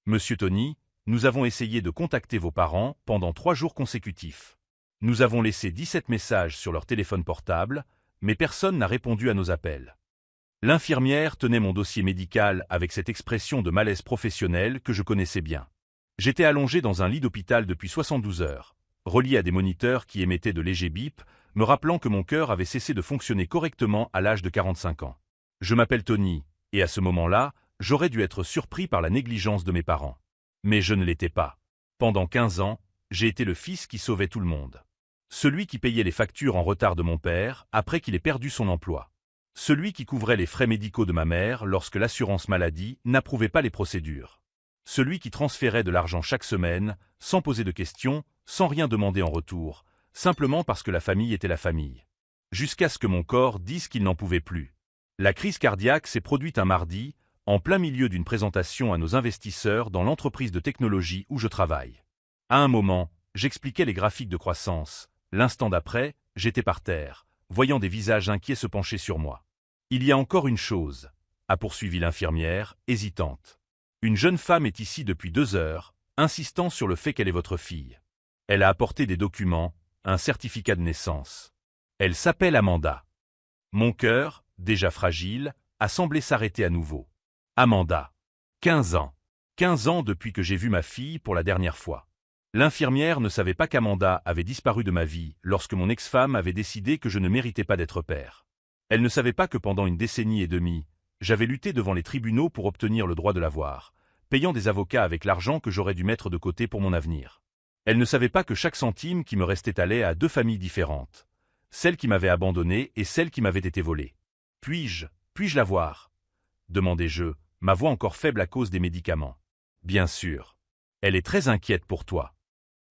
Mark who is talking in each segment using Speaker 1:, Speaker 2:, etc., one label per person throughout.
Speaker 1: Monsieur Tony, nous avons essayé de contacter vos parents pendant 3 jours consécutifs. Nous avons laissé 17 messages sur leur téléphone portable, mais personne n'a répondu à nos appels. » L'infirmière tenait mon dossier médical avec cette expression de malaise professionnel que je connaissais bien. J'étais allongé dans un lit d'hôpital depuis 72 heures, relié à des moniteurs qui émettaient de légers bips, me rappelant que mon cœur avait cessé de fonctionner correctement à l'âge de 45 ans. Je m'appelle Tony, et à ce moment-là, j'aurais dû être surpris par la négligence de mes parents. Mais je ne l'étais pas. Pendant 15 ans, j'ai été le fils qui sauvait tout le monde. Celui qui payait les factures en retard de mon père après qu'il ait perdu son emploi. Celui qui couvrait les frais médicaux de ma mère lorsque l'assurance maladie n'approuvait pas les procédures. Celui qui transférait de l'argent chaque semaine, sans poser de questions, sans rien demander en retour, simplement parce que la famille était la famille. Jusqu'à ce que mon corps dise qu'il n'en pouvait plus. La crise cardiaque s'est produite un mardi, en plein milieu d'une présentation à nos investisseurs dans l'entreprise de technologie où je travaille. À un moment, j'expliquais les graphiques de croissance. L'instant d'après, j'étais par terre, voyant des visages inquiets se pencher sur moi. « Il y a encore une chose, » a poursuivi l'infirmière, hésitante. « Une jeune femme est ici depuis 2 heures, insistant sur le fait qu'elle est votre fille. Elle a apporté des documents, un certificat de naissance. Elle s'appelle Amanda. » Mon cœur, déjà fragile, a semblé s'arrêter à nouveau. Amanda. 15 ans. 15 ans depuis que j'ai vu ma fille pour la dernière fois. L'infirmière ne savait pas qu'Amanda avait disparu de ma vie lorsque mon ex-femme avait décidé que je ne méritais pas d'être père. Elle ne savait pas que pendant 1 décennie et demie, j'avais lutté devant les tribunaux pour obtenir le droit de la voir, payant des avocats avec l'argent que j'aurais dû mettre de côté pour mon avenir. Elle ne savait pas que chaque centime qui me restait allait à 2 familles différentes, celle qui m'avait abandonné et celle qui m'avait été volée. « Puis-je la voir ?» demandai-je, ma voix encore faible à cause des médicaments. « Bien sûr. Elle est très inquiète pour toi. »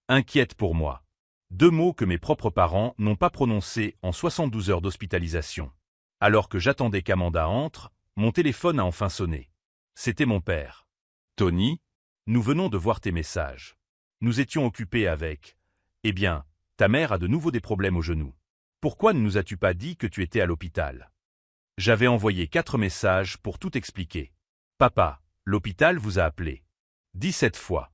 Speaker 1: Inquiète pour moi. 2 mots que mes propres parents n'ont pas prononcés en 72 heures d'hospitalisation. Alors que j'attendais qu'Amanda entre, mon téléphone a enfin sonné. C'était mon père. « Tony, nous venons de voir tes messages. Nous étions occupés avec… Eh bien, ta mère a de nouveau des problèmes au genou. Pourquoi ne nous as-tu pas dit que tu étais à l'hôpital ?» J'avais envoyé 4 messages pour tout expliquer. « Papa, l'hôpital vous a appelé. 17 fois. »«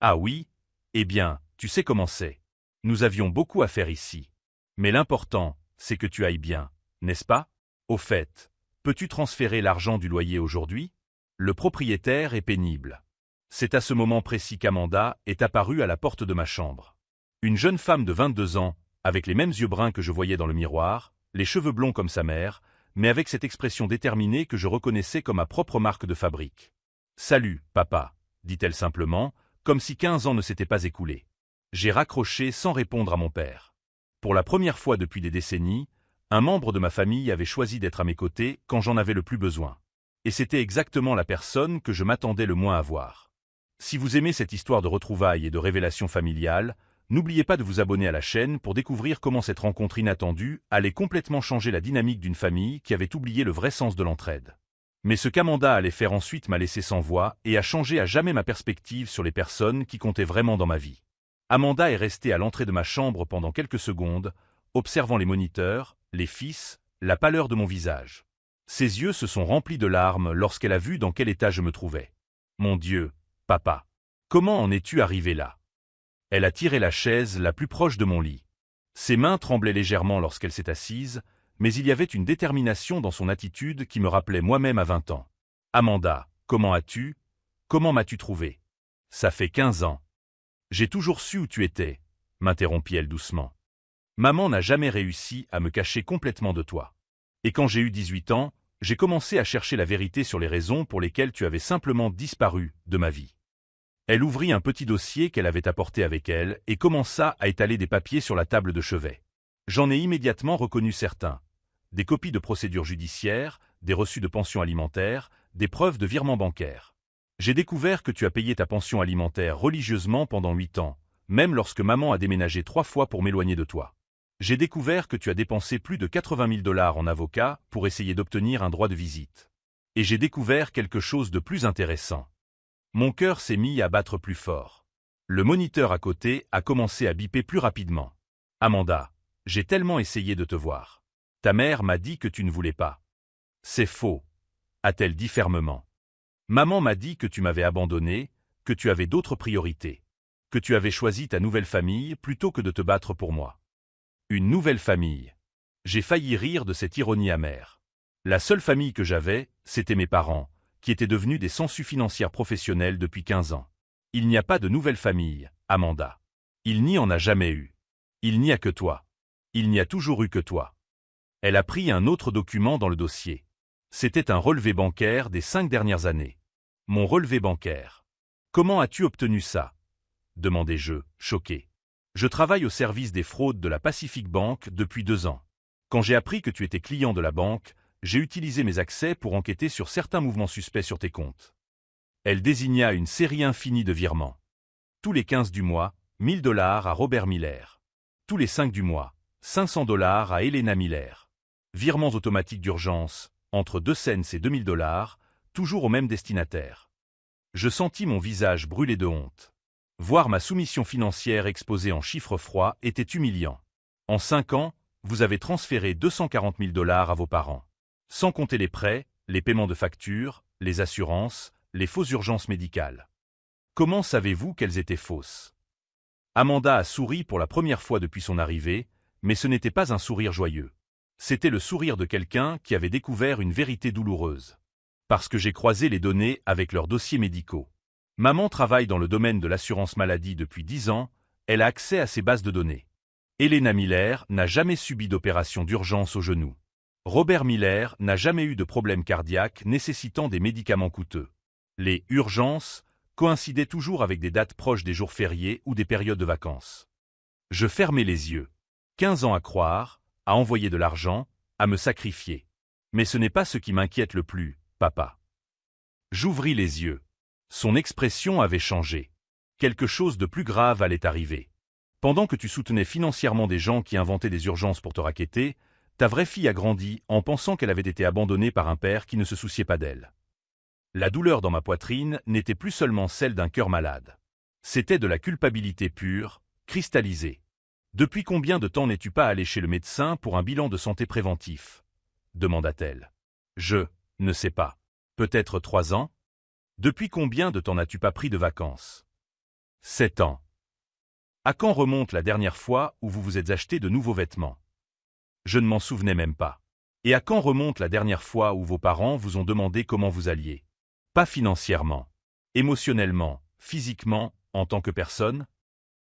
Speaker 1: Ah oui ? Eh bien, tu sais comment c'est. Nous avions beaucoup à faire ici. Mais l'important, c'est que tu ailles bien, n'est-ce pas ? Au fait, peux-tu transférer l'argent du loyer aujourd'hui ? Le propriétaire est pénible. » C'est à ce moment précis qu'Amanda est apparue à la porte de ma chambre. Une jeune femme de 22 ans, avec les mêmes yeux bruns que je voyais dans le miroir, les cheveux blonds comme sa mère, mais avec cette expression déterminée que je reconnaissais comme ma propre marque de fabrique. « Salut, papa », dit-elle simplement, comme si 15 ans ne s'étaient pas écoulés. J'ai raccroché sans répondre à mon père. Pour la première fois depuis des décennies, un membre de ma famille avait choisi d'être à mes côtés quand j'en avais le plus besoin. Et c'était exactement la personne que je m'attendais le moins à voir. Si vous aimez cette histoire de retrouvailles et de révélations familiales, n'oubliez pas de vous abonner à la chaîne pour découvrir comment cette rencontre inattendue allait complètement changer la dynamique d'une famille qui avait oublié le vrai sens de l'entraide. Mais ce qu'Amanda allait faire ensuite m'a laissé sans voix et a changé à jamais ma perspective sur les personnes qui comptaient vraiment dans ma vie. Amanda est restée à l'entrée de ma chambre pendant quelques secondes, observant les moniteurs, les fils, la pâleur de mon visage. Ses yeux se sont remplis de larmes lorsqu'elle a vu dans quel état je me trouvais. « Mon Dieu, papa, comment en es-tu arrivé là ?» Elle a tiré la chaise la plus proche de mon lit. Ses mains tremblaient légèrement lorsqu'elle s'est assise, mais il y avait une détermination dans son attitude qui me rappelait moi-même à 20 ans. « Amanda, comment as-tu ? Comment m'as-tu trouvé ? Ça fait 15 ans. » « J'ai toujours su où tu étais, » m'interrompit-elle doucement. « Maman n'a jamais réussi à me cacher complètement de toi. Et quand j'ai eu 18 ans, j'ai commencé à chercher la vérité sur les raisons pour lesquelles tu avais simplement disparu de ma vie. » Elle ouvrit un petit dossier qu'elle avait apporté avec elle et commença à étaler des papiers sur la table de chevet. J'en ai immédiatement reconnu certains. Des copies de procédures judiciaires, des reçus de pension alimentaire, des preuves de virements bancaires. J'ai découvert que tu as payé ta pension alimentaire religieusement pendant 8 ans, même lorsque maman a déménagé 3 fois pour m'éloigner de toi. J'ai découvert que tu as dépensé plus de 80 000 $ en avocat pour essayer d'obtenir un droit de visite. Et j'ai découvert quelque chose de plus intéressant. Mon cœur s'est mis à battre plus fort. Le moniteur à côté a commencé à biper plus rapidement. « Amanda, j'ai tellement essayé de te voir. Ta mère m'a dit que tu ne voulais pas. »« C'est faux, » a-t-elle dit fermement. « Maman m'a dit que tu m'avais abandonné, que tu avais d'autres priorités. Que tu avais choisi ta nouvelle famille plutôt que de te battre pour moi. Une nouvelle famille. J'ai failli rire de cette ironie amère. La seule famille que j'avais, c'était mes parents, qui étaient devenus des sangsues financières professionnelles depuis 15 ans. Il n'y a pas de nouvelle famille, Amanda. Il n'y en a jamais eu. Il n'y a que toi. Il n'y a toujours eu que toi. Elle a pris un autre document dans le dossier. C'était un relevé bancaire des 5 dernières années. Mon relevé bancaire. Comment as-tu obtenu ça? Demandai-je, choqué. Je travaille au service des fraudes de la Pacific Bank depuis 2 ans. Quand j'ai appris que tu étais client de la banque, j'ai utilisé mes accès pour enquêter sur certains mouvements suspects sur tes comptes. Elle désigna une série infinie de virements. Tous les 15 du mois, $1000 à Robert Miller. Tous les 5 du mois, $500 à Elena Miller. Virements automatiques d'urgence, entre 2 cents et $2000, toujours au même destinataire. Je sentis mon visage brûler de honte. Voir ma soumission financière exposée en chiffres froids était humiliant. En 5 ans, vous avez transféré $240 000 à vos parents. Sans compter les prêts, les paiements de factures, les assurances, les fausses urgences médicales. Comment savez-vous qu'elles étaient fausses? Amanda a souri pour la première fois depuis son arrivée, mais ce n'était pas un sourire joyeux. C'était le sourire de quelqu'un qui avait découvert une vérité douloureuse. Parce que j'ai croisé les données avec leurs dossiers médicaux. Maman travaille dans le domaine de l'assurance maladie depuis 10 ans, elle a accès à ces bases de données. Elena Miller n'a jamais subi d'opération d'urgence au genou. Robert Miller n'a jamais eu de problème cardiaque nécessitant des médicaments coûteux. Les « urgences » coïncidaient toujours avec des dates proches des jours fériés ou des périodes de vacances. Je fermais les yeux. 15 ans à croire, à envoyer de l'argent, à me sacrifier. Mais ce n'est pas ce qui m'inquiète le plus, papa. J'ouvris les yeux. Son expression avait changé. Quelque chose de plus grave allait arriver. Pendant que tu soutenais financièrement des gens qui inventaient des urgences pour te racketter, ta vraie fille a grandi en pensant qu'elle avait été abandonnée par un père qui ne se souciait pas d'elle. La douleur dans ma poitrine n'était plus seulement celle d'un cœur malade. C'était de la culpabilité pure, cristallisée. Depuis combien de temps n'es-tu pas allé chez le médecin pour un bilan de santé préventif? Demanda-t-elle. Je ne sais pas. Peut-être 3 ans? Depuis combien de temps n'as-tu pas pris de vacances? 7 ans. À quand remonte la dernière fois où vous vous êtes acheté de nouveaux vêtements? Je ne m'en souvenais même pas. Et à quand remonte la dernière fois où vos parents vous ont demandé comment vous alliez? Pas financièrement. Émotionnellement, physiquement, en tant que personne?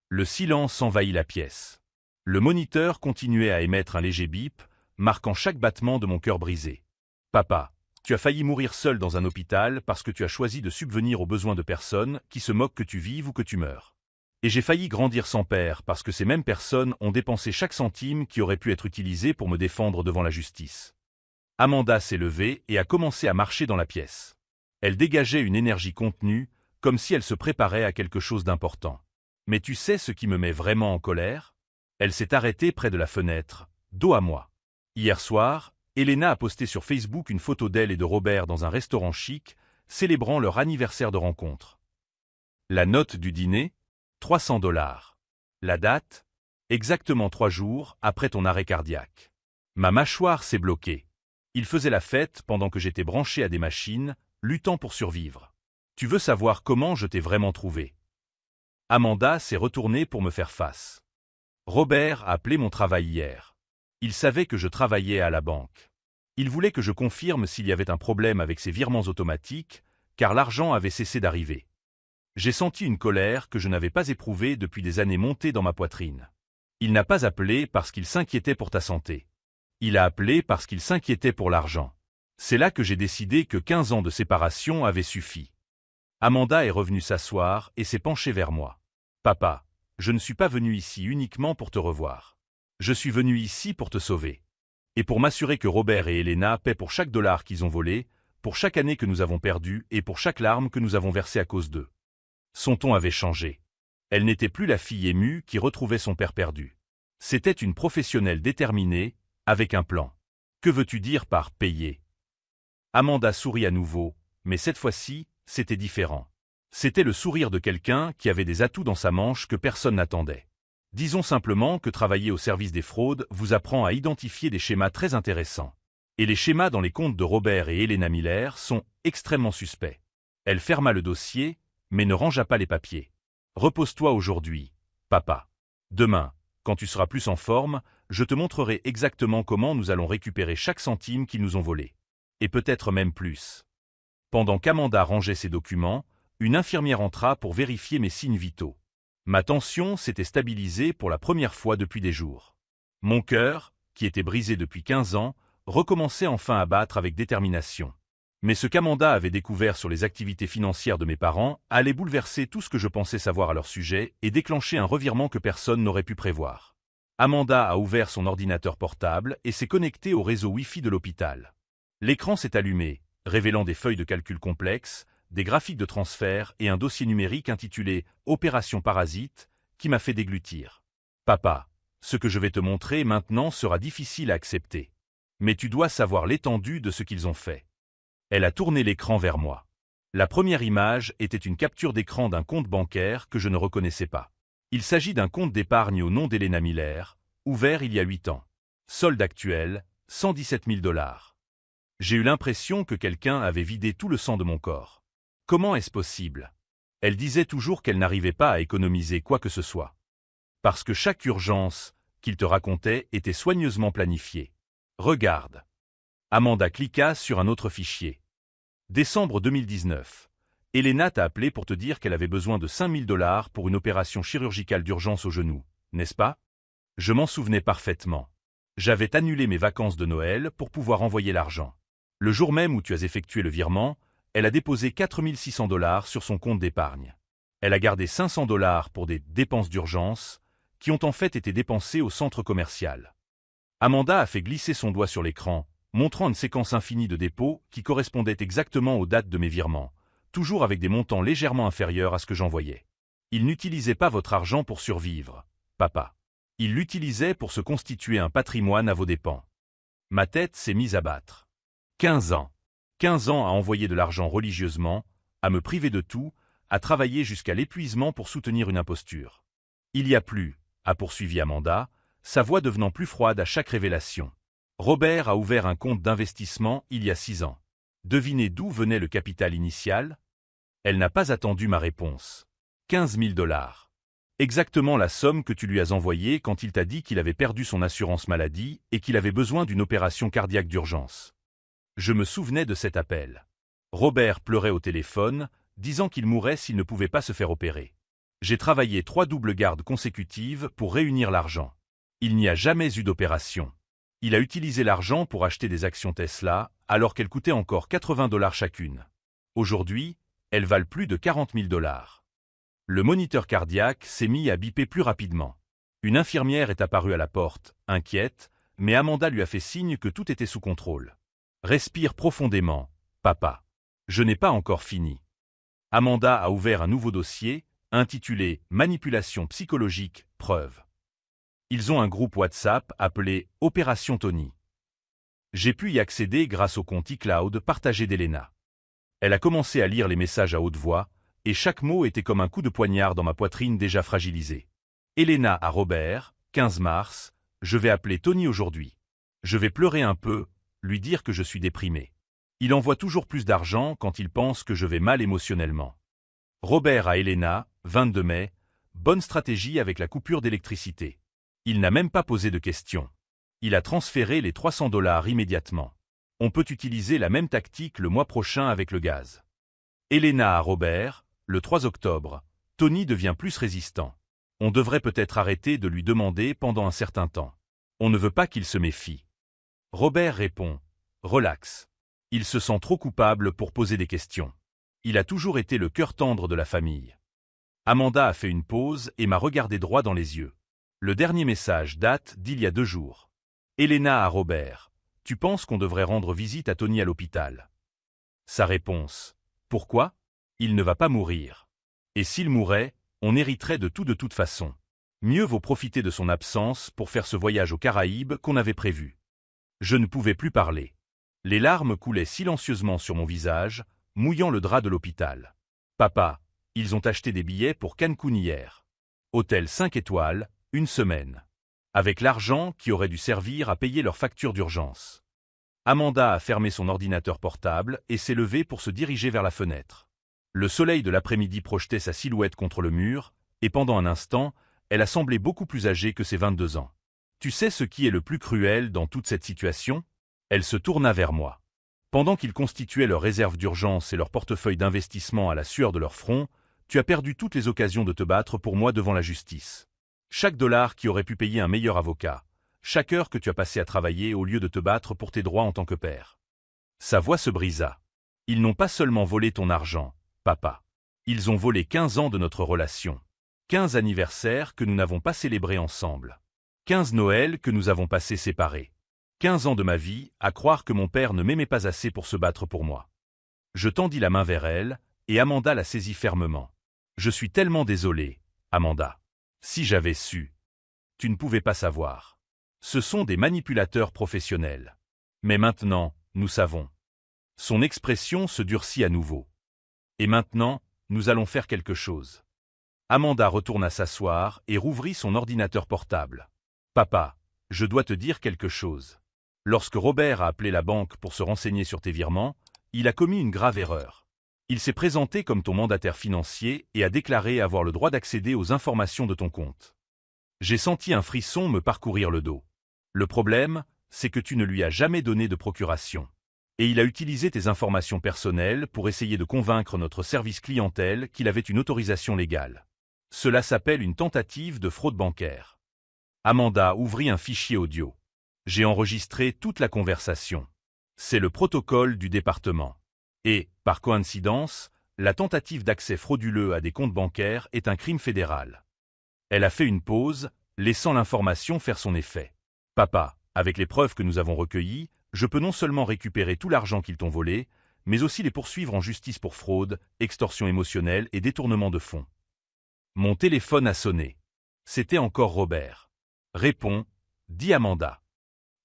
Speaker 1: Le silence envahit la pièce. Le moniteur continuait à émettre un léger bip, marquant chaque battement de mon cœur brisé. Papa. Tu as failli mourir seul dans un hôpital parce que tu as choisi de subvenir aux besoins de personnes qui se moquent que tu vives ou que tu meurs. Et j'ai failli grandir sans père parce que ces mêmes personnes ont dépensé chaque centime qui aurait pu être utilisé pour me défendre devant la justice. Amanda s'est levée et a commencé à marcher dans la pièce. Elle dégageait une énergie contenue, comme si elle se préparait à quelque chose d'important. Mais tu sais ce qui me met vraiment en colère? Elle s'est arrêtée près de la fenêtre, dos à moi. Hier soir, Elena a posté sur Facebook une photo d'elle et de Robert dans un restaurant chic, célébrant leur anniversaire de rencontre. La note du dîner? $300. La date? Exactement 3 jours après ton arrêt cardiaque. Ma mâchoire s'est bloquée. Il faisait la fête pendant que j'étais branché à des machines, luttant pour survivre. Tu veux savoir comment je t'ai vraiment trouvé? Amanda s'est retournée pour me faire face. Robert a appelé mon travail hier. Il savait que je travaillais à la banque. Il voulait que je confirme s'il y avait un problème avec ces virements automatiques, car l'argent avait cessé d'arriver. J'ai senti une colère que je n'avais pas éprouvée depuis des années montée dans ma poitrine. Il n'a pas appelé parce qu'il s'inquiétait pour ta santé. Il a appelé parce qu'il s'inquiétait pour l'argent. C'est là que j'ai décidé que 15 ans de séparation avaient suffi. Amanda est revenue s'asseoir et s'est penchée vers moi. Papa, je ne suis pas venu ici uniquement pour te revoir. Je suis venu ici pour te sauver. Et pour m'assurer que Robert et Elena paient pour chaque dollar qu'ils ont volé, pour chaque année que nous avons perdue et pour chaque larme que nous avons versée à cause d'eux. Son ton avait changé. Elle n'était plus la fille émue qui retrouvait son père perdu. C'était une professionnelle déterminée, avec un plan. Que veux-tu dire par « payer » ? Amanda sourit à nouveau, mais cette fois-ci, c'était différent. C'était le sourire de quelqu'un qui avait des atouts dans sa manche que personne n'attendait. Disons simplement que travailler au service des fraudes vous apprend à identifier des schémas très intéressants. Et les schémas dans les comptes de Robert et Elena Miller sont extrêmement suspects. Elle ferma le dossier, mais ne rangea pas les papiers. Repose-toi aujourd'hui, papa. Demain, quand tu seras plus en forme, je te montrerai exactement comment nous allons récupérer chaque centime qu'ils nous ont volé. Et peut-être même plus. Pendant qu'Amanda rangeait ses documents, une infirmière entra pour vérifier mes signes vitaux. Ma tension s'était stabilisée pour la première fois depuis des jours. Mon cœur, qui était brisé depuis 15 ans, recommençait enfin à battre avec détermination. Mais ce qu'Amanda avait découvert sur les activités financières de mes parents allait bouleverser tout ce que je pensais savoir à leur sujet et déclencher un revirement que personne n'aurait pu prévoir. Amanda a ouvert son ordinateur portable et s'est connectée au réseau Wi-Fi de l'hôpital. L'écran s'est allumé, révélant des feuilles de calcul complexes, des graphiques de transfert et un dossier numérique intitulé « Opération Parasite » qui m'a fait déglutir. « Papa, ce que je vais te montrer maintenant sera difficile à accepter. Mais tu dois savoir l'étendue de ce qu'ils ont fait. » Elle a tourné l'écran vers moi. La première image était une capture d'écran d'un compte bancaire que je ne reconnaissais pas. Il s'agit d'un compte d'épargne au nom d'Elena Miller, ouvert il y a 8 ans. Solde actuel, 117 000 $. J'ai eu l'impression que quelqu'un avait vidé tout le sang de mon corps. Comment est-ce possible? Elle disait toujours qu'elle n'arrivait pas à économiser quoi que ce soit. Parce que chaque urgence qu'il te racontait était soigneusement planifiée. Regarde. Amanda cliqua sur un autre fichier. Décembre 2019. Elena t'a appelé pour te dire qu'elle avait besoin de 5 000 $ pour une opération chirurgicale d'urgence au genou, n'est-ce pas? Je m'en souvenais parfaitement. J'avais annulé mes vacances de Noël pour pouvoir envoyer l'argent. Le jour même où tu as effectué le virement, elle a déposé 4 600 $ sur son compte d'épargne. Elle a gardé 500 $ pour des dépenses d'urgence, qui ont en fait été dépensées au centre commercial. Amanda a fait glisser son doigt sur l'écran, montrant une séquence infinie de dépôts qui correspondait exactement aux dates de mes virements, toujours avec des montants légèrement inférieurs à ce que j'envoyais. Il n'utilisait pas votre argent pour survivre, papa. Il l'utilisait pour se constituer un patrimoine à vos dépens. Ma tête s'est mise à battre. 15 ans. 15 ans à envoyer de l'argent religieusement, à me priver de tout, à travailler jusqu'à l'épuisement pour soutenir une imposture. Il y a plus, a poursuivi Amanda, sa voix devenant plus froide à chaque révélation. Robert a ouvert un compte d'investissement il y a 6 ans. Devinez d'où venait le capital initial? Elle n'a pas attendu ma réponse. 15 000 $. Exactement la somme que tu lui as envoyée quand il t'a dit qu'il avait perdu son assurance maladie et qu'il avait besoin d'une opération cardiaque d'urgence. Je me souvenais de cet appel. Robert pleurait au téléphone, disant qu'il mourrait s'il ne pouvait pas se faire opérer. J'ai travaillé 3 doubles gardes consécutives pour réunir l'argent. Il n'y a jamais eu d'opération. Il a utilisé l'argent pour acheter des actions Tesla, alors qu'elles coûtaient encore 80 $ chacune. Aujourd'hui, elles valent plus de 40 000 $. Le moniteur cardiaque s'est mis à biper plus rapidement. Une infirmière est apparue à la porte, inquiète, mais Amanda lui a fait signe que tout était sous contrôle. Respire profondément, papa. Je n'ai pas encore fini. Amanda a ouvert un nouveau dossier, intitulé « Manipulation psychologique, preuve ». Ils ont un groupe WhatsApp appelé « Opération Tony ». J'ai pu y accéder grâce au compte iCloud partagé d'Elena. Elle a commencé à lire les messages à haute voix, et chaque mot était comme un coup de poignard dans ma poitrine déjà fragilisée. Elena à Robert, 15 mars, je vais appeler Tony aujourd'hui. Je vais pleurer un peu, lui dire que je suis déprimé. Il envoie toujours plus d'argent quand il pense que je vais mal émotionnellement. Robert à Elena, 22 mai, bonne stratégie avec la coupure d'électricité. Il n'a même pas posé de questions. Il a transféré les 300 $ immédiatement. On peut utiliser la même tactique le mois prochain avec le gaz. Elena à Robert, le 3 octobre, Tony devient plus résistant. On devrait peut-être arrêter de lui demander pendant un certain temps. On ne veut pas qu'il se méfie. Robert répond, relax. Il se sent trop coupable pour poser des questions. Il a toujours été le cœur tendre de la famille. Amanda a fait une pause et m'a regardé droit dans les yeux. Le dernier message date d'il y a 2 jours. Elena à Robert, tu penses qu'on devrait rendre visite à Tony à l'hôpital? Sa réponse, pourquoi? Il ne va pas mourir. Et s'il mourait, on hériterait de tout de toute façon. Mieux vaut profiter de son absence pour faire ce voyage aux Caraïbes qu'on avait prévu. Je ne pouvais plus parler. Les larmes coulaient silencieusement sur mon visage, mouillant le drap de l'hôpital. Papa, ils ont acheté des billets pour Cancun hier. Hôtel 5 étoiles, 1 semaine. Avec l'argent qui aurait dû servir à payer leurs factures d'urgence. Amanda a fermé son ordinateur portable et s'est levée pour se diriger vers la fenêtre. Le soleil de l'après-midi projetait sa silhouette contre le mur, et pendant un instant, elle a semblé beaucoup plus âgée que ses 22 ans. Tu sais ce qui est le plus cruel dans toute cette situation? Elle se tourna vers moi. Pendant qu'ils constituaient leurs réserves d'urgence et leur portefeuille d'investissement à la sueur de leur front, tu as perdu toutes les occasions de te battre pour moi devant la justice. Chaque dollar qui aurait pu payer un meilleur avocat, chaque heure que tu as passé à travailler au lieu de te battre pour tes droits en tant que père. Sa voix se brisa. Ils n'ont pas seulement volé ton argent, papa. Ils ont volé 15 ans de notre relation. 15 anniversaires que nous n'avons pas célébrés ensemble. 15 Noëls que nous avons passés séparés. 15 ans de ma vie à croire que mon père ne m'aimait pas assez pour se battre pour moi. Je tendis la main vers elle, et Amanda la saisit fermement. Je suis tellement désolé, Amanda. Si j'avais su. Tu ne pouvais pas savoir. Ce sont des manipulateurs professionnels. Mais maintenant, nous savons. Son expression se durcit à nouveau. Et maintenant, nous allons faire quelque chose. Amanda retourna s'asseoir et rouvrit son ordinateur portable. Papa, je dois te dire quelque chose. Lorsque Robert a appelé la banque pour se renseigner sur tes virements, il a commis une grave erreur. Il s'est présenté comme ton mandataire financier et a déclaré avoir le droit d'accéder aux informations de ton compte. J'ai senti un frisson me parcourir le dos. Le problème, c'est que tu ne lui as jamais donné de procuration. Et il a utilisé tes informations personnelles pour essayer de convaincre notre service clientèle qu'il avait une autorisation légale. Cela s'appelle une tentative de fraude bancaire. Amanda ouvrit un fichier audio. J'ai enregistré toute la conversation. C'est le protocole du département. Et, par coïncidence, la tentative d'accès frauduleux à des comptes bancaires est un crime fédéral. Elle a fait une pause, laissant l'information faire son effet. Papa, avec les preuves que nous avons recueillies, je peux non seulement récupérer tout l'argent qu'ils t'ont volé, mais aussi les poursuivre en justice pour fraude, extorsion émotionnelle et détournement de fonds. Mon téléphone a sonné. C'était encore Robert. Réponds, dit Amanda.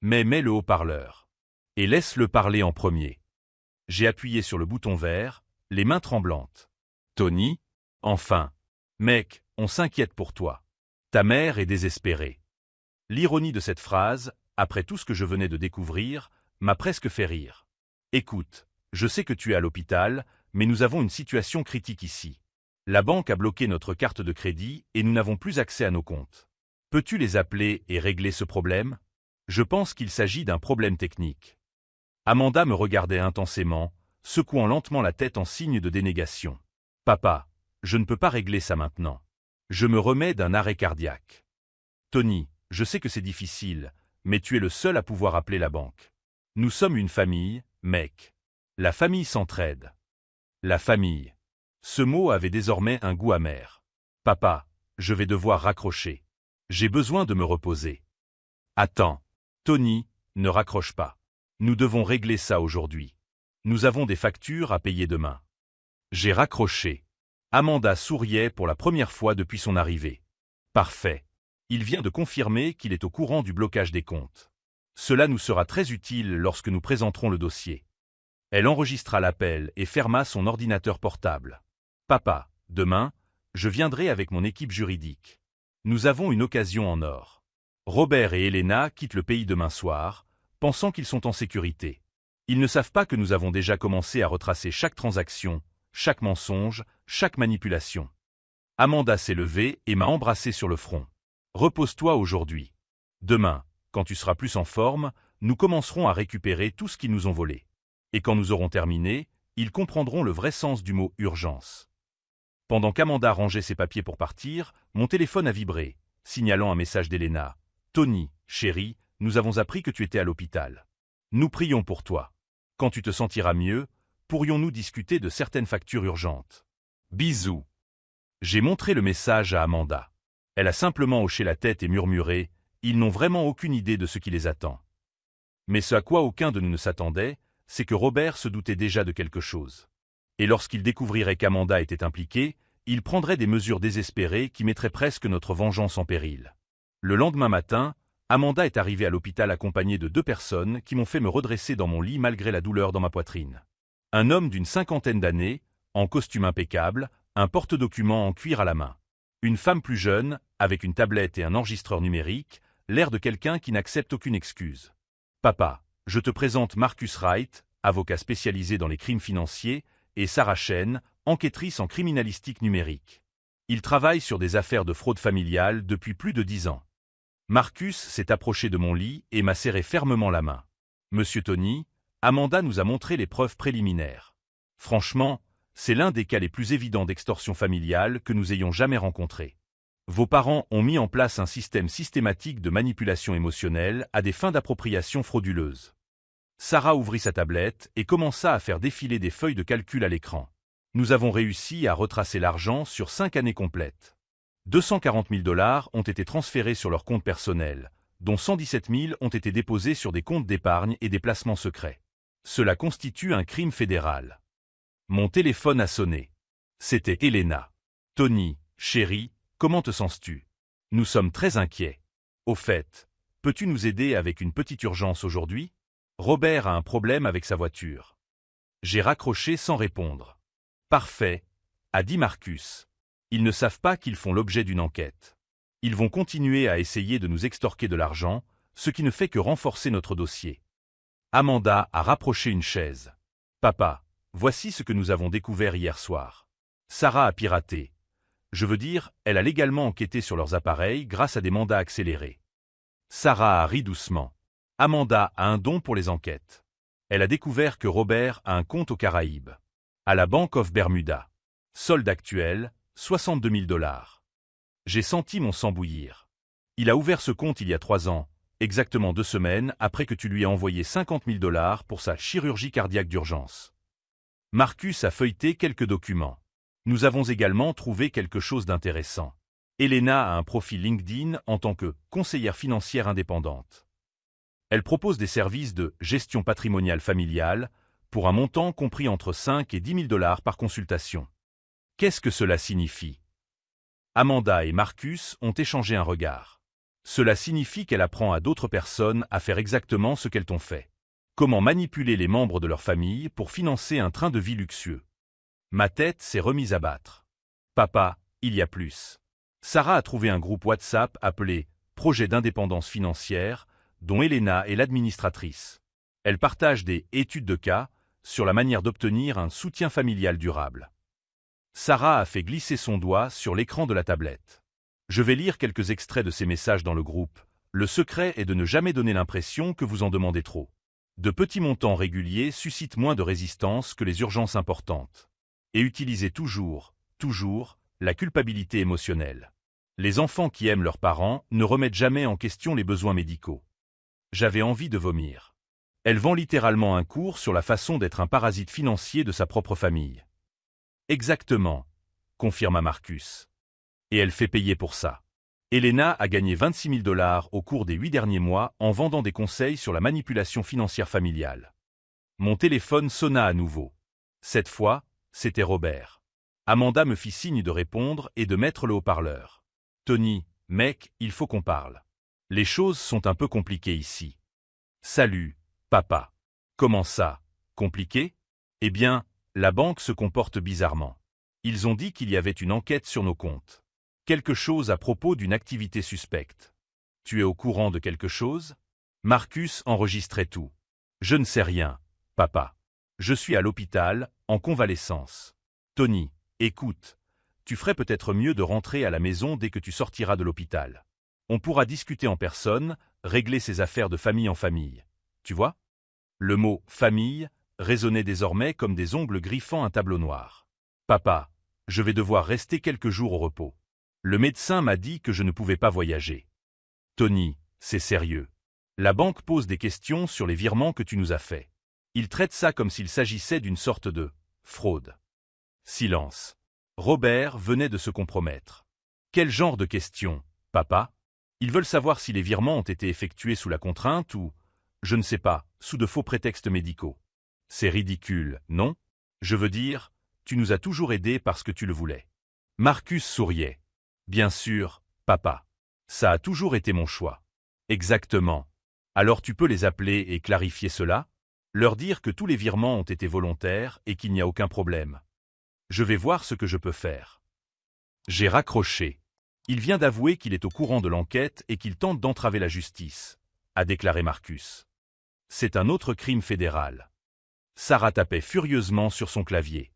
Speaker 1: Mais mets le haut-parleur. Et laisse-le parler en premier. J'ai appuyé sur le bouton vert, les mains tremblantes. Tony? Enfin. Mec, on s'inquiète pour toi. Ta mère est désespérée. L'ironie de cette phrase, après tout ce que je venais de découvrir, m'a presque fait rire. Écoute, je sais que tu es à l'hôpital, mais nous avons une situation critique ici. La banque a bloqué notre carte de crédit et nous n'avons plus accès à nos comptes. Peux-tu les appeler et régler ce problème? Je pense qu'il s'agit d'un problème technique. Amanda me regardait intensément, secouant lentement la tête en signe de dénégation. Papa, je ne peux pas régler ça maintenant. Je me remets d'un arrêt cardiaque. Tony, je sais que c'est difficile, mais tu es le seul à pouvoir appeler la banque. Nous sommes une famille, mec. La famille s'entraide. La famille. Ce mot avait désormais un goût amer. Papa, je vais devoir raccrocher. J'ai besoin de me reposer. Attends. Tony, ne raccroche pas. Nous devons régler ça aujourd'hui. Nous avons des factures à payer demain. J'ai raccroché. Amanda souriait pour la première fois depuis son arrivée. Parfait. Il vient de confirmer qu'il est au courant du blocage des comptes. Cela nous sera très utile lorsque nous présenterons le dossier. Elle enregistra l'appel et ferma son ordinateur portable. Papa, demain, je viendrai avec mon équipe juridique. Nous avons une occasion en or. Robert et Elena quittent le pays demain soir, pensant qu'ils sont en sécurité. Ils ne savent pas que nous avons déjà commencé à retracer chaque transaction, chaque mensonge, chaque manipulation. Amanda s'est levée et m'a embrassé sur le front. Repose-toi aujourd'hui. Demain, quand tu seras plus en forme, nous commencerons à récupérer tout ce qu'ils nous ont volé. Et quand nous aurons terminé, ils comprendront le vrai sens du mot urgence. Pendant qu'Amanda rangeait ses papiers pour partir, mon téléphone a vibré, signalant un message d'Elena. Tony, chérie, nous avons appris que tu étais à l'hôpital. Nous prions pour toi. Quand tu te sentiras mieux, pourrions-nous discuter de certaines factures urgentes? Bisous. J'ai montré le message à Amanda. Elle a simplement hoché la tête et murmuré « Ils n'ont vraiment aucune idée de ce qui les attend ». Mais ce à quoi aucun de nous ne s'attendait, c'est que Robert se doutait déjà de quelque chose. Et lorsqu'il découvrirait qu'Amanda était impliquée, il prendrait des mesures désespérées qui mettraient presque notre vengeance en péril. Le lendemain matin, Amanda est arrivée à l'hôpital accompagnée de 2 personnes qui m'ont fait me redresser dans mon lit malgré la douleur dans ma poitrine. Un homme d'une 50aine d'années, en costume impeccable, un porte-documents en cuir à la main. Une femme plus jeune, avec une tablette et un enregistreur numérique, l'air de quelqu'un qui n'accepte aucune excuse. Papa, je te présente Marcus Wright, avocat spécialisé dans les crimes financiers, et Sarah Chen, enquêtrice en criminalistique numérique. Il travaille sur des affaires de fraude familiale depuis plus de 10 ans. Marcus s'est approché de mon lit et m'a serré fermement la main. Monsieur Tony, Amanda nous a montré les preuves préliminaires. Franchement, c'est l'un des cas les plus évidents d'extorsion familiale que nous ayons jamais rencontrés. Vos parents ont mis en place un système systématique de manipulation émotionnelle à des fins d'appropriation frauduleuse. Sarah ouvrit sa tablette et commença à faire défiler des feuilles de calcul à l'écran. Nous avons réussi à retracer l'argent sur 5 années complètes. 240 000 $ ont été transférés sur leur compte personnel, dont 117 000 ont été déposés sur des comptes d'épargne et des placements secrets. Cela constitue un crime fédéral. Mon téléphone a sonné. C'était Elena. Tony, chérie, comment te sens-tu? Nous sommes très inquiets. Au fait, peux-tu nous aider avec une petite urgence aujourd'hui? Robert a un problème avec sa voiture. J'ai raccroché sans répondre. Parfait, a dit Marcus. Ils ne savent pas qu'ils font l'objet d'une enquête. Ils vont continuer à essayer de nous extorquer de l'argent, ce qui ne fait que renforcer notre dossier. Amanda a rapproché une chaise. Papa, voici ce que nous avons découvert hier soir. Sarah a piraté. Je veux dire, elle a légalement enquêté sur leurs appareils grâce à des mandats accélérés. Sarah a ri doucement. Amanda a un don pour les enquêtes. Elle a découvert que Robert a un compte aux Caraïbes. À la Bank of Bermuda. Solde actuel, 62 000 $. J'ai senti mon sang bouillir. Il a ouvert ce compte il y a 3 ans, exactement 2 semaines après que tu lui aies envoyé 50 000 $ pour sa chirurgie cardiaque d'urgence. Marcus a feuilleté quelques documents. Nous avons également trouvé quelque chose d'intéressant. Elena a un profil LinkedIn en tant que conseillère financière indépendante. Elle propose des services de gestion patrimoniale familiale pour un montant compris entre 5 et 10 000 $ par consultation. Qu'est-ce que cela signifie? Amanda et Marcus ont échangé un regard. Cela signifie qu'elle apprend à d'autres personnes à faire exactement ce qu'elles t'ont fait. Comment manipuler les membres de leur famille pour financer un train de vie luxueux. Ma tête s'est remise à battre. Papa, il y a plus. Sarah a trouvé un groupe WhatsApp appelé « Projet d'indépendance financière » dont Elena est l'administratrice. Elle partage des « études de cas » sur la manière d'obtenir un soutien familial durable. Sarah a fait glisser son doigt sur l'écran de la tablette. Je vais lire quelques extraits de ces messages dans le groupe. Le secret est de ne jamais donner l'impression que vous en demandez trop. De petits montants réguliers suscitent moins de résistance que les urgences importantes. Et utilisez toujours, la culpabilité émotionnelle. Les enfants qui aiment leurs parents ne remettent jamais en question les besoins médicaux. J'avais envie de vomir. Elle vend littéralement un cours sur la façon d'être un parasite financier de sa propre famille. Exactement, confirma Marcus. Et elle fait payer pour ça. Elena a gagné 26 000 $ au cours des 8 derniers mois en vendant des conseils sur la manipulation financière familiale. Mon téléphone sonna à nouveau. Cette fois, c'était Robert. Amanda me fit signe de répondre et de mettre le haut-parleur. Tony, mec, il faut qu'on parle. Les choses sont un peu compliquées ici. Salut, papa. Comment ça, compliqué? Eh bien, la banque se comporte bizarrement. Ils ont dit qu'il y avait une enquête sur nos comptes. Quelque chose à propos d'une activité suspecte. Tu es au courant de quelque chose? Marcus enregistrait tout. Je ne sais rien, papa. Je suis à l'hôpital, en convalescence. Tony, écoute, tu ferais peut-être mieux de rentrer à la maison dès que tu sortiras de l'hôpital. On pourra discuter en personne, régler ces affaires de famille en famille. Tu vois? Le mot « famille » résonnait désormais comme des ongles griffant un tableau noir. Papa, je vais devoir rester quelques jours au repos. Le médecin m'a dit que je ne pouvais pas voyager. Tony, c'est sérieux. La banque pose des questions sur les virements que tu nous as faits. Ils traitent ça comme s'il s'agissait d'une sorte de fraude. Silence. Robert venait de se compromettre. Quel genre de questions, papa? Ils veulent savoir si les virements ont été effectués sous la contrainte ou, je ne sais pas, sous de faux prétextes médicaux. C'est ridicule, non? Je veux dire, tu nous as toujours aidés parce que tu le voulais. Marcus souriait. Bien sûr, papa. Ça a toujours été mon choix. Exactement. Alors tu peux les appeler et clarifier cela? Leur dire que tous les virements ont été volontaires et qu'il n'y a aucun problème. Je vais voir ce que je peux faire. J'ai raccroché. Il vient d'avouer qu'il est au courant de l'enquête et qu'il tente d'entraver la justice, a déclaré Marcus. C'est un autre crime fédéral. Sarah tapait furieusement sur son clavier.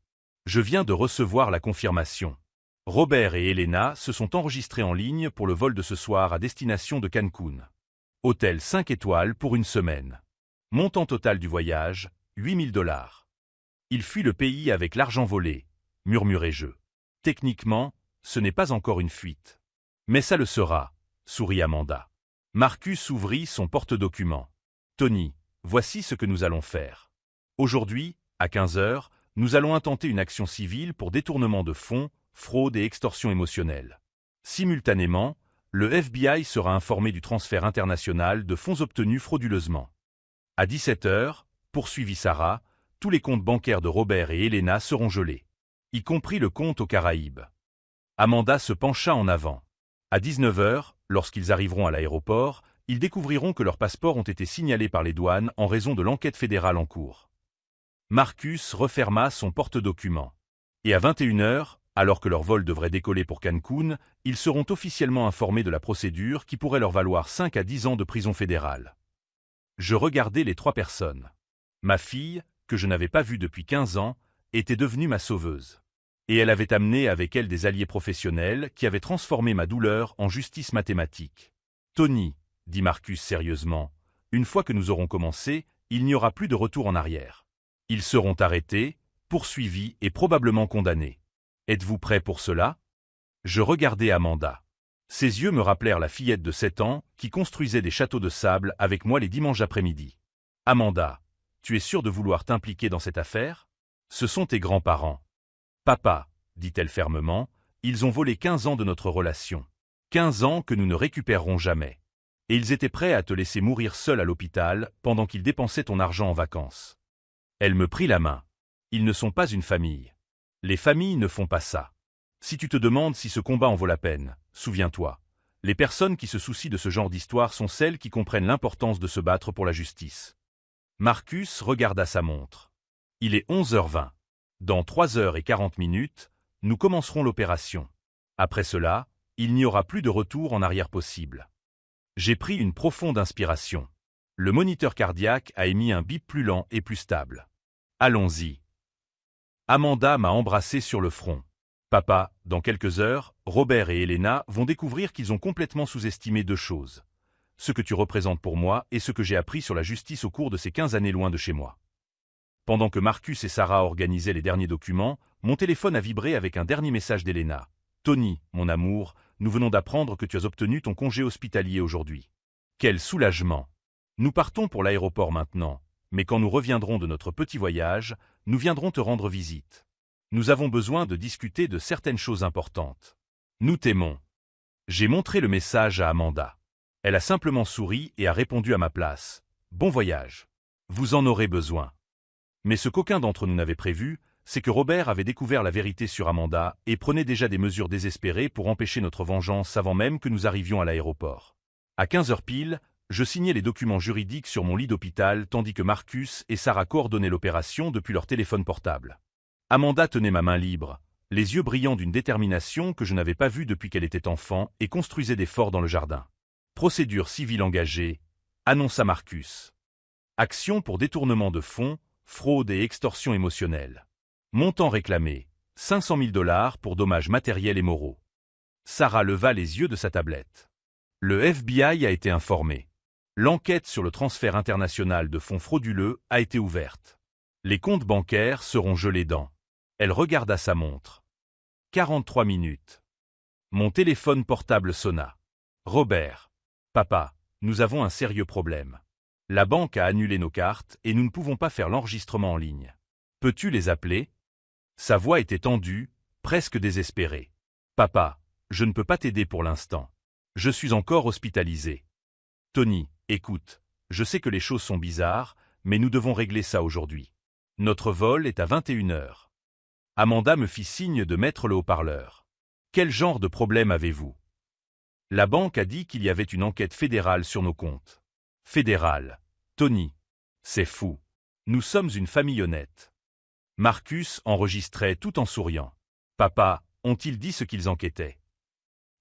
Speaker 1: Je viens de recevoir la confirmation. Robert et Elena se sont enregistrés en ligne pour le vol de ce soir à destination de Cancun. Hôtel 5 étoiles pour une semaine. Montant total du voyage, 8 000 $. Il fuit le pays avec l'argent volé, murmurai-je. Techniquement, ce n'est pas encore une fuite. Mais ça le sera, sourit Amanda. Marcus ouvrit son porte-documents. Tony, voici ce que nous allons faire. Aujourd'hui, à 15 heures, nous allons intenter une action civile pour détournement de fonds, fraude et extorsion émotionnelle. Simultanément, le FBI sera informé du transfert international de fonds obtenus frauduleusement. À 17 heures, poursuivit Sarah, tous les comptes bancaires de Robert et Elena seront gelés, y compris le compte aux Caraïbes. Amanda se pencha en avant. À 19 heures, lorsqu'ils arriveront à l'aéroport, ils découvriront que leurs passeports ont été signalés par les douanes en raison de l'enquête fédérale en cours. Marcus referma son porte-documents. Et à 21 heures, alors que leur vol devrait décoller pour Cancun, ils seront officiellement informés de la procédure qui pourrait leur valoir 5 à 10 ans de prison fédérale. Je regardais les 3 personnes. Ma fille, que je n'avais pas vue depuis 15 ans, était devenue ma sauveuse. Et elle avait amené avec elle des alliés professionnels qui avaient transformé ma douleur en justice mathématique. Tony, dit Marcus sérieusement, une fois que nous aurons commencé, il n'y aura plus de retour en arrière. Ils seront arrêtés, poursuivis et probablement condamnés. Êtes-vous prêt pour cela? Je regardai Amanda. Ses yeux me rappelèrent la fillette de 7 ans qui construisait des châteaux de sable avec moi les dimanches après-midi. Amanda, tu es sûre de vouloir t'impliquer dans cette affaire? Ce sont tes grands-parents. Papa, dit-elle fermement, ils ont volé 15 ans de notre relation. 15 ans que nous ne récupérerons jamais. Et ils étaient prêts à te laisser mourir seul à l'hôpital pendant qu'ils dépensaient ton argent en vacances. Elle me prit la main. Ils ne sont pas une famille. Les familles ne font pas ça. Si tu te demandes si ce combat en vaut la peine, souviens-toi, les personnes qui se soucient de ce genre d'histoire sont celles qui comprennent l'importance de se battre pour la justice. Marcus regarda sa montre. Il est 11h20. Dans 3h40, nous commencerons l'opération. Après cela, il n'y aura plus de retour en arrière possible. J'ai pris une profonde inspiration. Le moniteur cardiaque a émis un bip plus lent et plus stable. Allons-y. Amanda m'a embrassé sur le front. Papa, dans quelques heures, Robert et Elena vont découvrir qu'ils ont complètement sous-estimé 2 choses. Ce que tu représentes pour moi et ce que j'ai appris sur la justice au cours de ces 15 années loin de chez moi. Pendant que Marcus et Sarah organisaient les derniers documents, mon téléphone a vibré avec un dernier message d'Elena. Tony, mon amour, nous venons d'apprendre que tu as obtenu ton congé hospitalier aujourd'hui. Quel soulagement! Nous partons pour l'aéroport maintenant, mais quand nous reviendrons de notre petit voyage, nous viendrons te rendre visite. Nous avons besoin de discuter de certaines choses importantes. Nous t'aimons. J'ai montré le message à Amanda. Elle a simplement souri et a répondu à ma place. Bon voyage. Vous en aurez besoin. Mais ce qu'aucun d'entre nous n'avait prévu, c'est que Robert avait découvert la vérité sur Amanda et prenait déjà des mesures désespérées pour empêcher notre vengeance avant même que nous arrivions à l'aéroport. À 15h pile, je signais les documents juridiques sur mon lit d'hôpital tandis que Marcus et Sarah coordonnaient l'opération depuis leur téléphone portable. Amanda tenait ma main libre, les yeux brillants d'une détermination que je n'avais pas vue depuis qu'elle était enfant et construisait des forts dans le jardin. Procédure civile engagée, annonça Marcus. Action pour détournement de fonds, fraude et extorsion émotionnelle. Montant réclamé, 500 000 $ pour dommages matériels et moraux. Sarah leva les yeux de sa tablette. Le FBI a été informé. L'enquête sur le transfert international de fonds frauduleux a été ouverte. Les comptes bancaires seront gelés dans. Elle regarda sa montre. 43 minutes. Mon téléphone portable sonna. Robert. Papa, nous avons un sérieux problème. La banque a annulé nos cartes et nous ne pouvons pas faire l'enregistrement en ligne. Peux-tu les appeler? Sa voix était tendue, presque désespérée. Papa, je ne peux pas t'aider pour l'instant. Je suis encore hospitalisé. Tony, écoute, je sais que les choses sont bizarres, mais nous devons régler ça aujourd'hui. Notre vol est à 21h. Amanda me fit signe de mettre le haut-parleur. Quel genre de problème avez-vous? La banque a dit qu'il y avait une enquête fédérale sur nos comptes. Fédérale. Tony. C'est fou. Nous sommes une famille honnête. Marcus enregistrait tout en souriant. Papa, ont-ils dit ce qu'ils enquêtaient?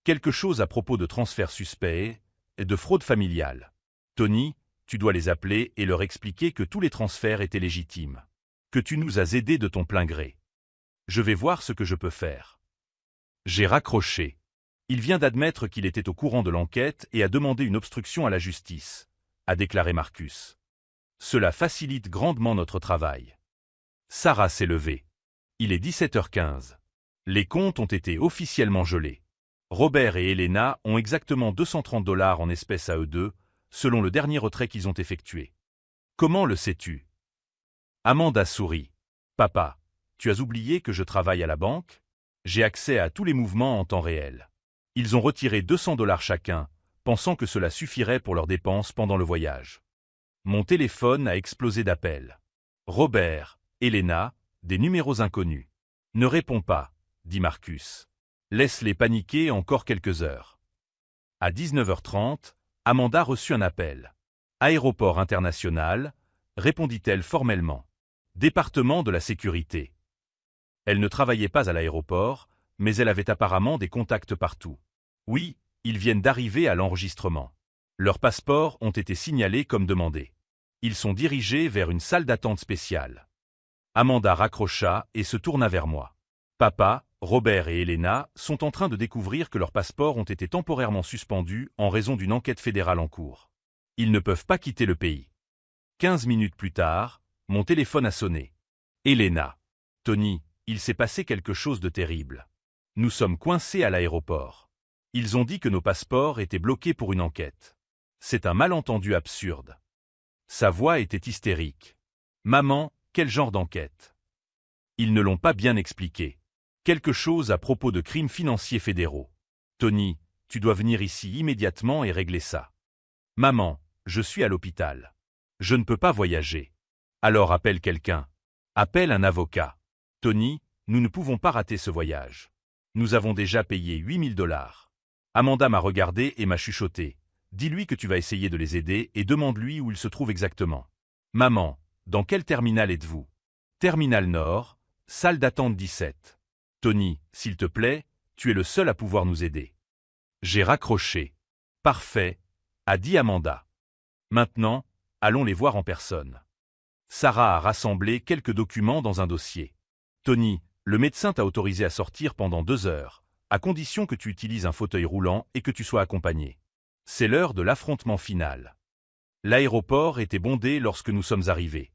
Speaker 1: Quelque chose à propos de transferts suspects et de fraude familiale. Tony, tu dois les appeler et leur expliquer que tous les transferts étaient légitimes. Que tu nous as aidés de ton plein gré. Je vais voir ce que je peux faire. J'ai raccroché. Il vient d'admettre qu'il était au courant de l'enquête et a demandé une obstruction à la justice, a déclaré Marcus. Cela facilite grandement notre travail. Sarah s'est levée. Il est 17h15. Les comptes ont été officiellement gelés. Robert et Elena ont exactement 230 $ en espèces à eux deux, selon le dernier retrait qu'ils ont effectué. Comment le sais-tu? Amanda sourit. Papa, tu as oublié que je travaille à la banque? J'ai accès à tous les mouvements en temps réel. Ils ont retiré 200 $ chacun, pensant que cela suffirait pour leurs dépenses pendant le voyage. Mon téléphone a explosé d'appels. Robert, Elena, des numéros inconnus. Ne réponds pas, dit Marcus. Laisse-les paniquer encore quelques heures. À 19h30, Amanda reçut un appel. Aéroport international, répondit-elle formellement. Département de la sécurité. Elle ne travaillait pas à l'aéroport, mais elle avait apparemment des contacts partout. Oui, ils viennent d'arriver à l'enregistrement. Leurs passeports ont été signalés comme demandé. Ils sont dirigés vers une salle d'attente spéciale. Amanda raccrocha et se tourna vers moi. Papa, Robert et Elena sont en train de découvrir que leurs passeports ont été temporairement suspendus en raison d'une enquête fédérale en cours. Ils ne peuvent pas quitter le pays. 15 minutes plus tard, mon téléphone a sonné. Elena. Tony, il s'est passé quelque chose de terrible. Nous sommes coincés à l'aéroport. Ils ont dit que nos passeports étaient bloqués pour une enquête. C'est un malentendu absurde. Sa voix était hystérique. Maman, quel genre d'enquête? Ils ne l'ont pas bien expliqué. Quelque chose à propos de crimes financiers fédéraux. Tony, tu dois venir ici immédiatement et régler ça. Maman, je suis à l'hôpital. Je ne peux pas voyager. Alors appelle quelqu'un. Appelle un avocat. Tony, nous ne pouvons pas rater ce voyage. Nous avons déjà payé 8 000 $. Amanda m'a regardé et m'a chuchoté. Dis-lui que tu vas essayer de les aider et demande-lui où il se trouve exactement. Maman, dans quel terminal êtes-vous? Terminal Nord, salle d'attente 17. Tony, s'il te plaît, tu es le seul à pouvoir nous aider. J'ai raccroché. Parfait, a dit Amanda. Maintenant, allons les voir en personne. Sarah a rassemblé quelques documents dans un dossier. Tony, le médecin t'a autorisé à sortir pendant 2 heures, à condition que tu utilises un fauteuil roulant et que tu sois accompagné. C'est l'heure de l'affrontement final. L'aéroport était bondé lorsque nous sommes arrivés.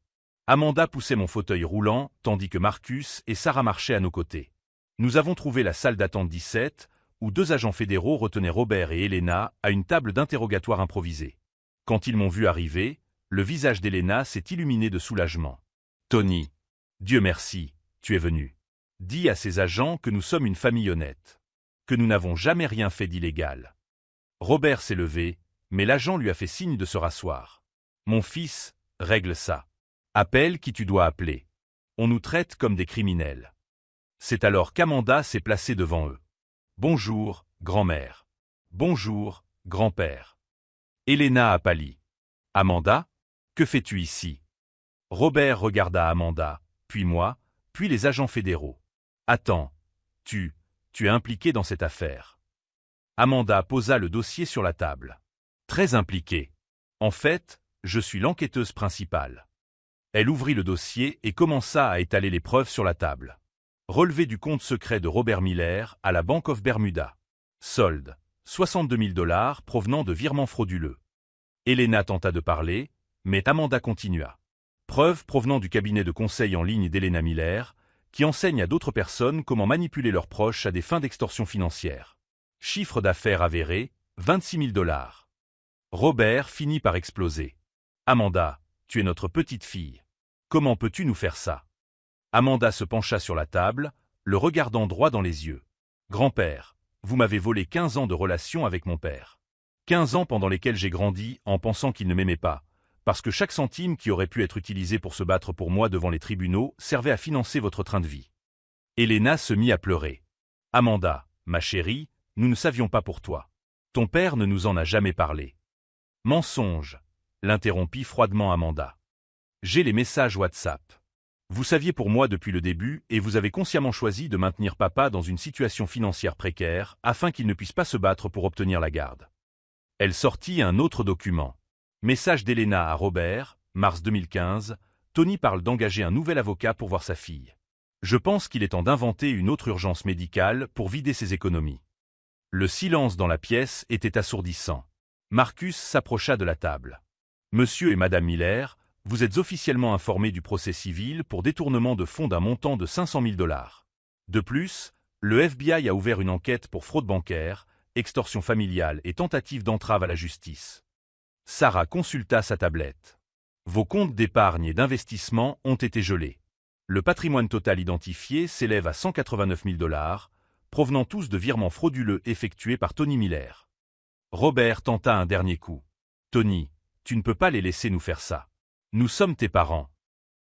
Speaker 1: Amanda poussait mon fauteuil roulant, tandis que Marcus et Sarah marchaient à nos côtés. Nous avons trouvé la salle d'attente 17, où 2 agents fédéraux retenaient Robert et Elena à une table d'interrogatoire improvisée. Quand ils m'ont vu arriver, le visage d'Elena s'est illuminé de soulagement. Tony, Dieu merci, tu es venu. Dis à ces agents que nous sommes une famille honnête, que nous n'avons jamais rien fait d'illégal. Robert s'est levé, mais l'agent lui a fait signe de se rasseoir. Mon fils, règle ça. Appelle qui tu dois appeler. On nous traite comme des criminels. C'est alors qu'Amanda s'est placée devant eux. Bonjour, grand-mère. Bonjour, grand-père. Elena a pâli. Amanda, que fais-tu ici? Robert regarda Amanda, puis moi, puis les agents fédéraux. Attends, tu es impliqué dans cette affaire. Amanda posa le dossier sur la table. Très impliquée. En fait, je suis l'enquêteuse principale. Elle ouvrit le dossier et commença à étaler les preuves sur la table. Relevé du compte secret de Robert Miller à la Bank of Bermuda. Solde, 62 000 $ provenant de virements frauduleux. Elena tenta de parler, mais Amanda continua. Preuves provenant du cabinet de conseil en ligne d'Elena Miller, qui enseigne à d'autres personnes comment manipuler leurs proches à des fins d'extorsion financière. Chiffre d'affaires avéré, 26 000 $. Robert finit par exploser. Amanda, tu es notre petite fille. Comment peux-tu nous faire ça? Amanda se pencha sur la table, le regardant droit dans les yeux. Grand-père, vous m'avez volé 15 ans de relation avec mon père. 15 ans pendant lesquels j'ai grandi en pensant qu'il ne m'aimait pas, parce que chaque centime qui aurait pu être utilisé pour se battre pour moi devant les tribunaux servait à financer votre train de vie. Elena se mit à pleurer. Amanda, ma chérie, nous ne savions pas pour toi. Ton père ne nous en a jamais parlé. Mensonge, l'interrompit froidement Amanda. J'ai les messages WhatsApp. Vous saviez pour moi depuis le début et vous avez consciemment choisi de maintenir papa dans une situation financière précaire afin qu'il ne puisse pas se battre pour obtenir la garde. Elle sortit un autre document. Message d'Elena à Robert, mars 2015, Tony parle d'engager un nouvel avocat pour voir sa fille. Je pense qu'il est temps d'inventer une autre urgence médicale pour vider ses économies. Le silence dans la pièce était assourdissant. Marcus s'approcha de la table. Monsieur et Madame Miller, vous êtes officiellement informés du procès civil pour détournement de fonds d'un montant de 500 000 $. De plus, le FBI a ouvert une enquête pour fraude bancaire, extorsion familiale et tentative d'entrave à la justice. Sarah consulta sa tablette. Vos comptes d'épargne et d'investissement ont été gelés. Le patrimoine total identifié s'élève à 189 000 $, provenant tous de virements frauduleux effectués par Tony Miller. Robert tenta un dernier coup. Tony, tu ne peux pas les laisser nous faire ça. Nous sommes tes parents.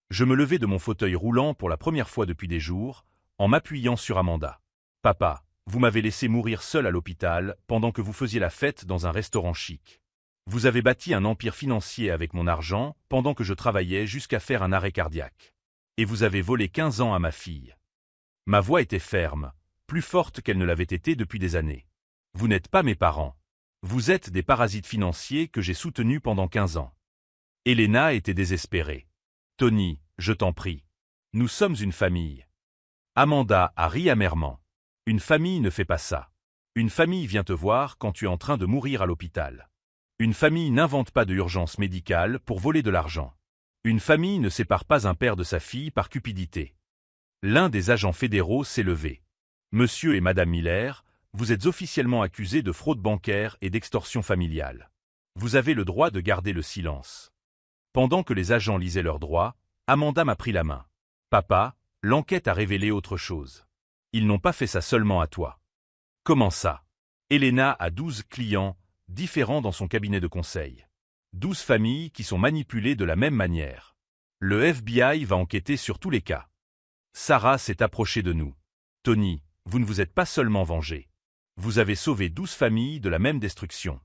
Speaker 1: Je me levai de mon fauteuil roulant pour la première fois depuis des jours, en m'appuyant sur Amanda. Papa, vous m'avez laissé mourir seul à l'hôpital pendant que vous faisiez la fête dans un restaurant chic. Vous avez bâti un empire financier avec mon argent pendant que je travaillais jusqu'à faire un arrêt cardiaque. Et vous avez volé 15 ans à ma fille. Ma voix était ferme, plus forte qu'elle ne l'avait été depuis des années. Vous n'êtes pas mes parents. Vous êtes des parasites financiers que j'ai soutenus pendant 15 ans. Elena était désespérée. Tony, je t'en prie. Nous sommes une famille. Amanda a ri amèrement. Une famille ne fait pas ça. Une famille vient te voir quand tu es en train de mourir à l'hôpital. Une famille n'invente pas de urgence médicale pour voler de l'argent. Une famille ne sépare pas un père de sa fille par cupidité. L'un des agents fédéraux s'est levé. Monsieur et Madame Miller, vous êtes officiellement accusés de fraude bancaire et d'extorsion familiale. Vous avez le droit de garder le silence. Pendant que les agents lisaient leurs droits, Amanda m'a pris la main. Papa, l'enquête a révélé autre chose. Ils n'ont pas fait ça seulement à toi. Comment ça? Elena a 12 clients différents dans son cabinet de conseil. 12 familles qui sont manipulées de la même manière. Le FBI va enquêter sur tous les cas. Sarah s'est approchée de nous. Tony, vous ne vous êtes pas seulement vengé. Vous avez sauvé 12 familles de la même destruction.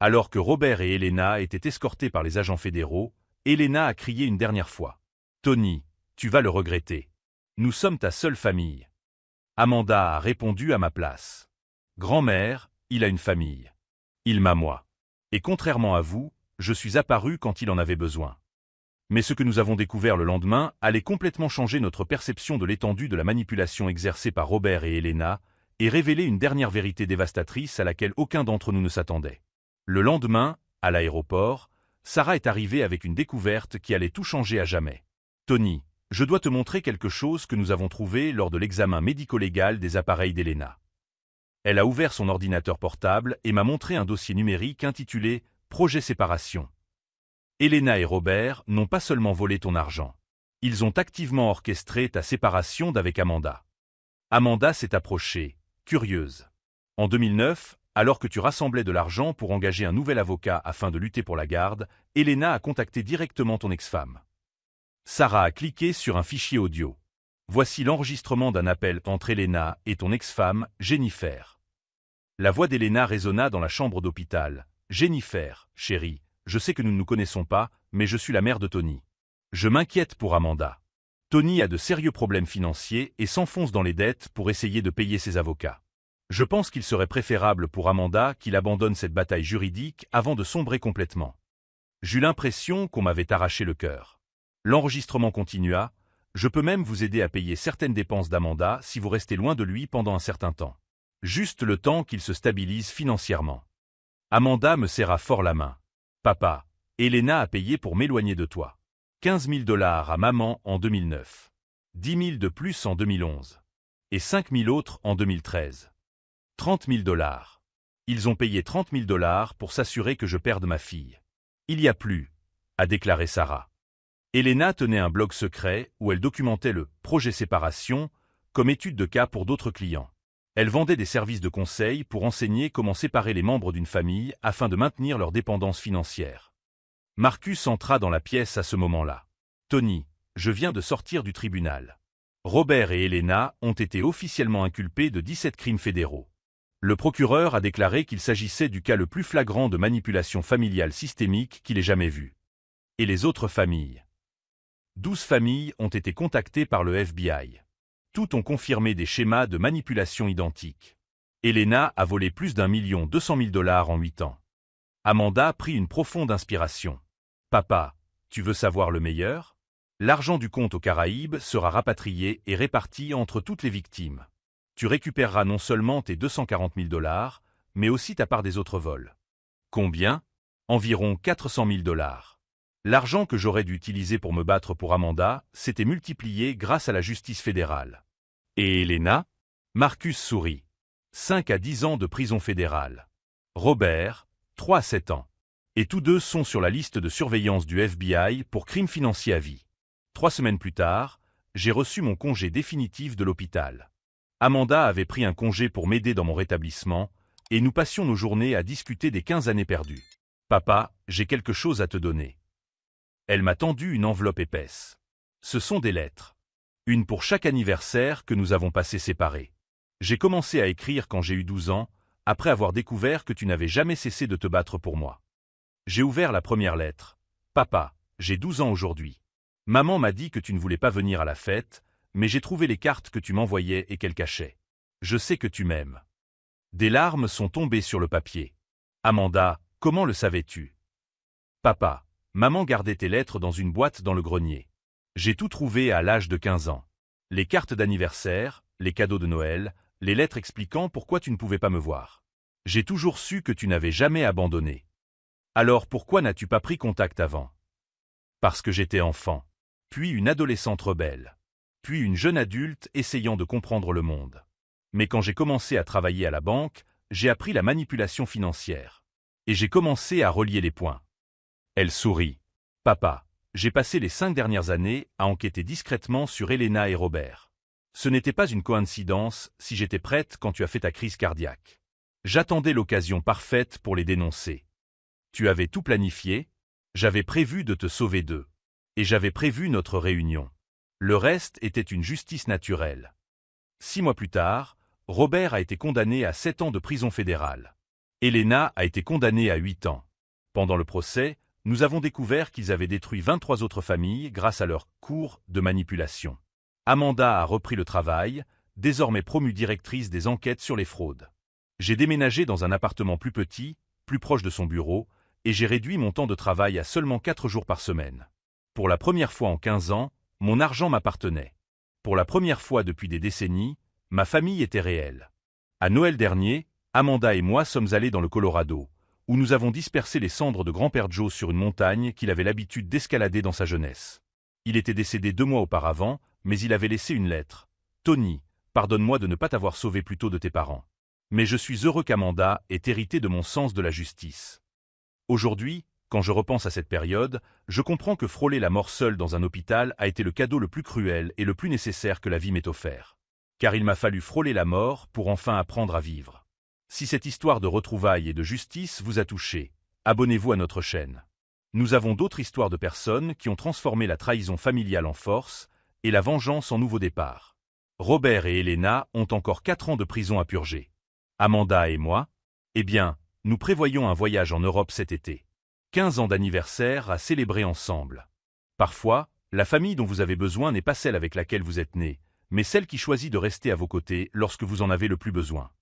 Speaker 1: Alors que Robert et Elena étaient escortés par les agents fédéraux, Elena a crié une dernière fois. Tony, tu vas le regretter. Nous sommes ta seule famille. Amanda a répondu à ma place. Grand-mère, il a une famille. Il m'a moi. Et contrairement à vous, je suis apparu quand il en avait besoin. Mais ce que nous avons découvert le lendemain allait complètement changer notre perception de l'étendue de la manipulation exercée par Robert et Elena, et révéler une dernière vérité dévastatrice à laquelle aucun d'entre nous ne s'attendait. Le lendemain, à l'aéroport, Sarah est arrivée avec une découverte qui allait tout changer à jamais. Tony, je dois te montrer quelque chose que nous avons trouvé lors de l'examen médico-légal des appareils d'Elena. Elle a ouvert son ordinateur portable et m'a montré un dossier numérique intitulé « Projet séparation ». Elena et Robert n'ont pas seulement volé ton argent. Ils ont activement orchestré ta séparation d'avec Amanda. Amanda s'est approchée, curieuse. En 2009, alors que tu rassemblais de l'argent pour engager un nouvel avocat afin de lutter pour la garde, Elena a contacté directement ton ex-femme. Sarah a cliqué sur un fichier audio. Voici l'enregistrement d'un appel entre Elena et ton ex-femme, Jennifer. La voix d'Elena résonna dans la chambre d'hôpital. Jennifer, chérie, je sais que nous ne nous connaissons pas, mais je suis la mère de Tony. Je m'inquiète pour Amanda. Tony a de sérieux problèmes financiers et s'enfonce dans les dettes pour essayer de payer ses avocats. Je pense qu'il serait préférable pour Amanda qu'il abandonne cette bataille juridique avant de sombrer complètement. J'eus l'impression qu'on m'avait arraché le cœur. L'enregistrement continua. Je peux même vous aider à payer certaines dépenses d'Amanda si vous restez loin de lui pendant un certain temps. Juste le temps qu'il se stabilise financièrement. Amanda me serra fort la main. Papa, Elena a payé pour m'éloigner de toi. 15 000 $ à maman en 2009. 10 000 de plus en 2011. Et 5 000 autres en 2013. 30 000 $. Ils ont payé 30 000 $ pour s'assurer que je perde ma fille. Il y a plus, a déclaré Sarah. Elena tenait un blog secret où elle documentait le « projet séparation » comme étude de cas pour d'autres clients. Elle vendait des services de conseil pour enseigner comment séparer les membres d'une famille afin de maintenir leur dépendance financière. Marcus entra dans la pièce à ce moment-là. « Tony, je viens de sortir du tribunal. Robert et Elena ont été officiellement inculpés de 17 crimes fédéraux. Le procureur a déclaré qu'il s'agissait du cas le plus flagrant de manipulation familiale systémique qu'il ait jamais vu. Et les autres familles ? 12 familles ont été contactées par le FBI. Toutes ont confirmé des schémas de manipulation identiques. Elena a volé plus d'1 200 000 $ en 8 ans. Amanda prit une profonde inspiration. Papa, tu veux savoir le meilleur? L'argent du compte aux Caraïbes sera rapatrié et réparti entre toutes les victimes. Tu récupéreras non seulement tes 240 000 $, mais aussi ta part des autres vols. Combien? Environ 400 000 $. L'argent que j'aurais dû utiliser pour me battre pour Amanda s'était multiplié grâce à la justice fédérale. Et Elena? Marcus sourit. 5 à 10 ans de prison fédérale. Robert, 3 à 7 ans. Et tous deux sont sur la liste de surveillance du FBI pour crimes financiers à vie. 3 semaines plus tard, j'ai reçu mon congé définitif de l'hôpital. Amanda avait pris un congé pour m'aider dans mon rétablissement, et nous passions nos journées à discuter des 15 années perdues. Papa, j'ai quelque chose à te donner. Elle m'a tendu une enveloppe épaisse. Ce sont des lettres. Une pour chaque anniversaire que nous avons passé séparés. J'ai commencé à écrire quand j'ai eu 12 ans, après avoir découvert que tu n'avais jamais cessé de te battre pour moi. J'ai ouvert la première lettre. Papa, j'ai 12 ans aujourd'hui. Maman m'a dit que tu ne voulais pas venir à la fête, mais j'ai trouvé les cartes que tu m'envoyais et qu'elle cachait. Je sais que tu m'aimes. Des larmes sont tombées sur le papier. Amanda, comment le savais-tu? Papa, maman gardait tes lettres dans une boîte dans le grenier. J'ai tout trouvé à l'âge de 15 ans. Les cartes d'anniversaire, les cadeaux de Noël, les lettres expliquant pourquoi tu ne pouvais pas me voir. J'ai toujours su que tu n'avais jamais abandonné. Alors pourquoi n'as-tu pas pris contact avant? Parce que j'étais enfant, puis une adolescente rebelle, puis une jeune adulte essayant de comprendre le monde. Mais quand j'ai commencé à travailler à la banque, j'ai appris la manipulation financière. Et j'ai commencé à relier les points. Elle sourit. Papa, j'ai passé les 5 dernières années à enquêter discrètement sur Elena et Robert. Ce n'était pas une coïncidence si j'étais prête quand tu as fait ta crise cardiaque. J'attendais l'occasion parfaite pour les dénoncer. Tu avais tout planifié, j'avais prévu de te sauver d'eux. Et j'avais prévu notre réunion. Le reste était une justice naturelle. 6 mois plus tard, Robert a été condamné à 7 ans de prison fédérale. Elena a été condamnée à 8 ans. Pendant le procès, nous avons découvert qu'ils avaient détruit 23 autres familles grâce à leur cours de manipulation. Amanda a repris le travail, désormais promue directrice des enquêtes sur les fraudes. J'ai déménagé dans un appartement plus petit, plus proche de son bureau, et j'ai réduit mon temps de travail à seulement 4 jours par semaine. Pour la première fois en 15 ans, mon argent m'appartenait. Pour la première fois depuis des décennies, ma famille était réelle. À Noël dernier, Amanda et moi sommes allés dans le Colorado, où nous avons dispersé les cendres de grand-père Joe sur une montagne qu'il avait l'habitude d'escalader dans sa jeunesse. Il était décédé 2 mois auparavant, mais il avait laissé une lettre. « Tony, pardonne-moi de ne pas t'avoir sauvé plus tôt de tes parents. Mais je suis heureux qu'Amanda ait hérité de mon sens de la justice. » Aujourd'hui, quand je repense à cette période, je comprends que frôler la mort seule dans un hôpital a été le cadeau le plus cruel et le plus nécessaire que la vie m'ait offert. Car il m'a fallu frôler la mort pour enfin apprendre à vivre. Si cette histoire de retrouvailles et de justice vous a touché, abonnez-vous à notre chaîne. Nous avons d'autres histoires de personnes qui ont transformé la trahison familiale en force et la vengeance en nouveau départ. Robert et Elena ont encore 4 ans de prison à purger. Amanda et moi, eh bien, nous prévoyons un voyage en Europe cet été. 15 ans d'anniversaire à célébrer ensemble. Parfois, la famille dont vous avez besoin n'est pas celle avec laquelle vous êtes né, mais celle qui choisit de rester à vos côtés lorsque vous en avez le plus besoin.